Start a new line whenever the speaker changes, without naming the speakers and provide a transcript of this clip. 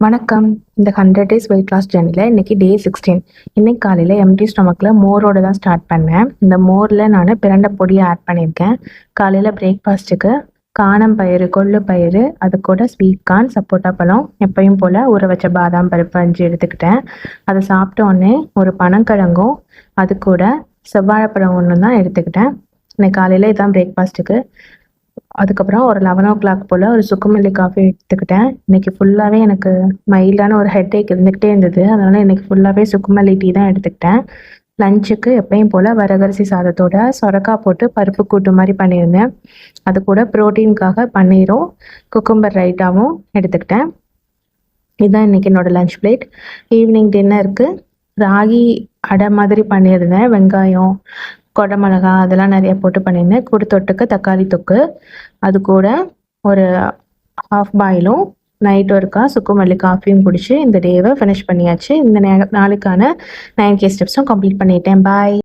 வணக்கம். இந்த 100 days weight loss ஜர்னில இன்னைக்கு டே 16. இன்னைக்கு காலையில எம்டி ஸ்டொமக்ல மோரோட தான் ஸ்டார்ட் பண்ணேன். இந்த மோர்ல நான் பிரண்டை பொடியை ஆட் பண்ணியிருக்கேன். காலையில பிரேக்ஃபாஸ்ட்டுக்கு காணம் பயிறு, கொள்ளு பயிறு, அது கூட ஸ்வீட் கார்ன், சப்போட்டா பழம், எப்பயும் போல் ஊற வச்ச பாதாம் பருப்பு 5 எடுத்துக்கிட்டேன். அதை சாப்பிட்ட உடனே ஒரு பனங்கிழங்கும் அது கூட செவ்வாழைப்பழம் ஒன்று தான் எடுத்துக்கிட்டேன். இன்னைக்கு காலையில் இதான் பிரேக்ஃபாஸ்ட்டுக்கு. அதுக்கப்புறம் ஒரு 11:00 போல் ஒரு சுக்குமல்லி காஃபி எடுத்துக்கிட்டேன். இன்னைக்கு ஃபுல்லாகவே எனக்கு மைல்டான ஒரு ஹெட்டேக் இருந்துக்கிட்டே இருந்தது. அதனால் இன்னைக்கு ஃபுல்லாகவே சுக்குமல்லி டீ தான் எடுத்துக்கிட்டேன். லஞ்சுக்கு எப்பயும் போல் வரகரிசி சாதத்தோட சொரக்காய் போட்டு பருப்பு கூட்டு மாதிரி பண்ணியிருந்தேன். அது கூட ப்ரோட்டீனுக்காக பன்னீரும் குக்கும்பர் ரைட்டாவும் எடுத்துக்கிட்டேன். இதுதான் இன்றைக்கி என்னோடய லஞ்ச் பிளேட். ஈவினிங் டின்னருக்கு ராகி அடை மாதிரி பண்ணியிருந்தேன். வெங்காயம், கொடமிளகா அதெல்லாம் நிறைய போட்டு பண்ணியிருந்தேன். கூட தொட்டுக்க தக்காளி தொக்கு, அது கூட ஒரு ஹாஃப் பாயிலும் நைட் ஒருக்கா சுக்குமல்லி காஃபியும் குடிச்சு இந்த டேவை ஃபினிஷ் பண்ணியாச்சு. இந்த நாளுக்கான 9K ஸ்டெப்ஸும் கம்ப்ளீட் பண்ணிட்டேன். பாய்.